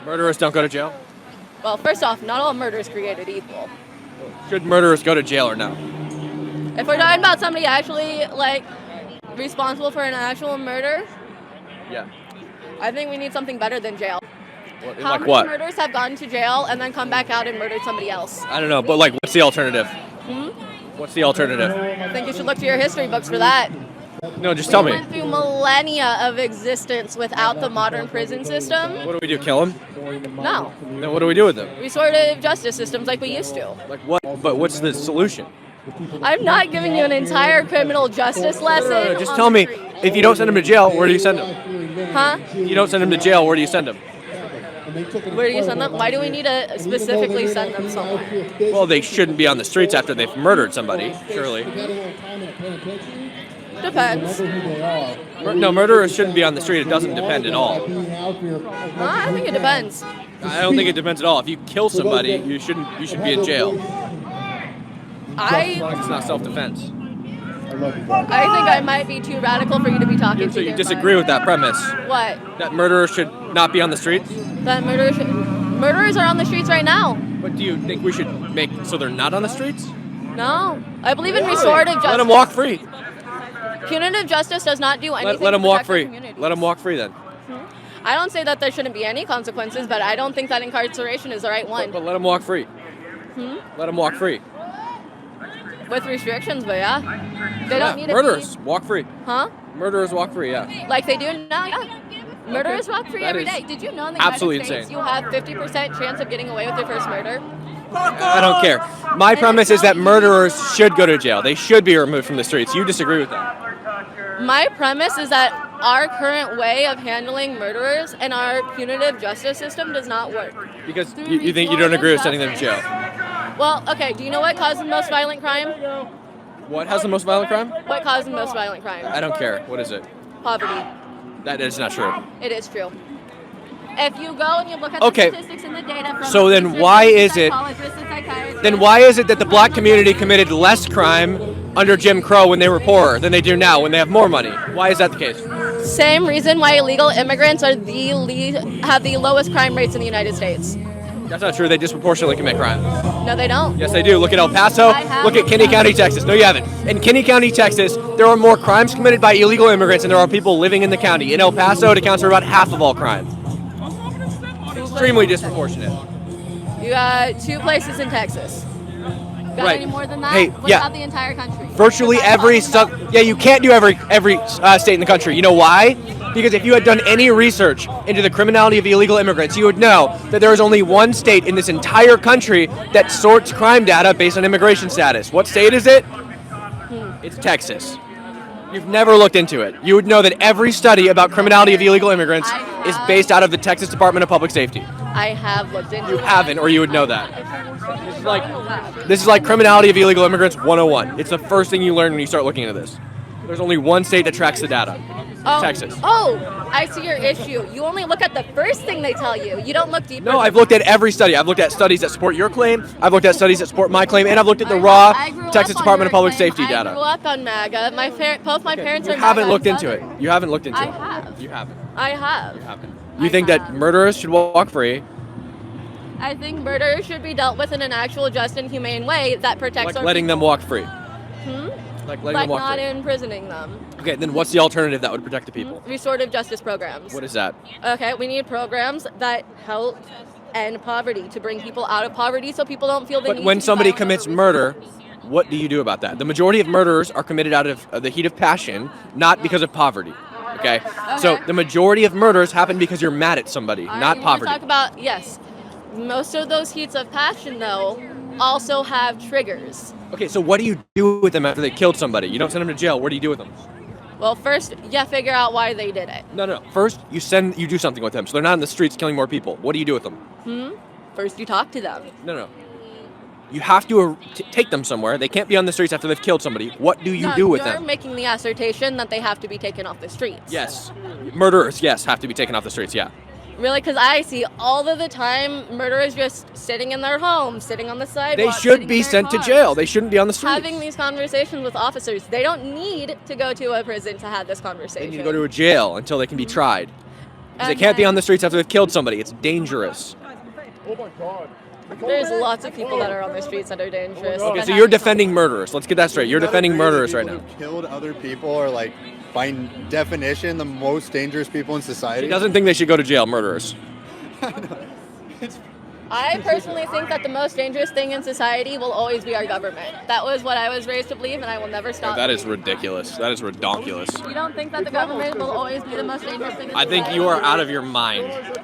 Murderers don't go to jail? Well, first off, not all murder is created equal. Should murderers go to jail or no? If we're talking about somebody actually, like, responsible for an actual murder, Yeah. I think we need something better than jail. How Like many what? murderers have gone to jail and then come back out and murdered somebody else? I don't know, but like, what's the alternative? What's the alternative? I think you should look to your history books for that. No, just tell We me. went through millennia of existence without the modern prison system. What do we do? Kill them? No. Then what do we do with them? Restorative justice systems like we used to. Like what? But what's the solution? I'm not giving you an entire criminal justice lesson. Just on tell the me, street. if you don't send them to jail, where do you send them? Huh? If you don't send them to jail, where do you send them? Where do you send them? Why do we need to specifically send them somewhere? Well, they shouldn't be on the streets after they've murdered somebody, surely. Depends. No, murderers shouldn't be on the street. It doesn't depend at all. I think it depends. I don't think it depends at all. If you kill somebody, you should be in jail. As long as it's not self-defense. I think I might be too radical for you to be talking to. So you here, disagree with that premise? What? That murderers should not be on the streets? That murderers are on the streets right now. But do you think we should make so they're not on the streets? No. I believe in restorative justice. Let them walk free. Punitive justice does not do anything Let them to walk protect our free. communities. Let them walk free then. I don't say that there shouldn't be any consequences, but I don't think that incarceration is the right one. But let them walk free. Let them walk free. With restrictions, but yeah. They don't need Murderers to be... walk free. Huh? Murderers walk free, yeah. Like they do now, yeah. Murderers walk free That every is day. Did you know in the absolutely United States insane. you have 50% chance of getting away with your first murder? I don't care. My premise is that murderers should go to jail. They should be removed from the streets. You disagree with that? My premise is that our current way of handling murderers and our punitive justice system does not work. Because you think you don't agree with sending them to jail. Well, okay, do you know what caused the most violent crime? What has the most violent crime? What caused the most violent crime? I don't care. What is it? Poverty. That is not true. It is true. If you go and you look at Okay. the statistics and the data from So then why is it- Then why is it that the black community committed less crime under Jim Crow when they were poorer than they do now when they have more money? Why is that the case? Same reason why illegal immigrants are have the lowest crime rates in the United States. That's not true. They disproportionately commit crime. No, they don't. Yes, they do. Look at El Paso. I have. Look at Kinney County, Texas. No, you haven't. In Kinney County, Texas, there are more crimes committed by illegal immigrants than there are people living in the county. In El Paso, it accounts for about half of all crime. Extremely disproportionate. You got 2 places in Texas. Got Right. any more than that? Hey, What yeah. about the entire country? Virtually We're not every talking about- yeah, you can't do every state in the country. You know why? Because if you had done any research into the criminality of illegal immigrants, you would know that there is only one state in this entire country that sorts crime data based on immigration status. What state is it? It's Texas. You've never looked into it. You would know that every study about criminality of illegal immigrants is based out of the Texas Department of Public Safety. I have looked into You it. haven't, or you would know that. This is like criminality of illegal immigrants 101. It's the first thing you learn when you start looking into this. There's only one state that tracks the data. Texas. Oh, I see your issue. You only look at the first thing they tell you. You don't look deeper. No, I've looked at every study. I've looked at studies that support your claim. I've looked at studies that support my claim, and I've looked at the raw I grew Texas up on Department of your Public claim. Safety data. I grew up on MAGA. Both my parents You are haven't MAGA looked into Southern. it. You haven't looked into I it. have. You haven't. I have. You haven't. You think that murderers should walk free, I think murder should be dealt with in an actual just and humane way that protects like our letting them people. walk free? Like letting Like them walk not free. imprisoning them. Okay, then what's the alternative that would protect the people? Restorative justice programs. What is that? Okay, we need programs that help end poverty, to bring people out of poverty so people don't feel the But need when to be somebody violent commits over murder, what do you do about that? The majority of murders are committed out of the heat of passion, not because of poverty. Okay? So Okay. the majority of murders happen because you're mad at somebody, All right, not you wanna poverty. Talk about yes. Most of those heats of passion, though, also have triggers. Okay, so what do you do with them after they killed somebody? You don't send them to jail. What do you do with them? Well, first, you figure out why they did it. No. First, you do something with them, so they're not in the streets killing more people. What do you do with them? First, you talk to them. No. You have to take them somewhere. They can't be on the streets after they've killed somebody. What do you No, do with you're them? making the assertion that they have to be taken off the streets. Yes. Murderers, yes, have to be taken off the streets, yeah. Really, because I see all of the time murderers just sitting in their homes, sitting on the sidewalk. They should be sent to jail. They shouldn't be on the streets. Having these conversations with officers. They don't need to go to a prison to have this They conversation. need to go to a jail until they can be tried. They can't be on the streets after they've killed somebody. It's dangerous. There's lots of people that are on the streets that are dangerous. Okay, so you're defending murderers. Let's get that straight. You're defending murderers right now. People who killed other people are, like, by definition, the most dangerous people in society. He doesn't think they should go to jail, murderers. I personally think that the most dangerous thing in society will always be our government. That was what I was raised to believe, and I will never stop. That is ridiculous. That is redonkulous. You don't think that the government will always be the most dangerous thing in I society? think you are out of your mind.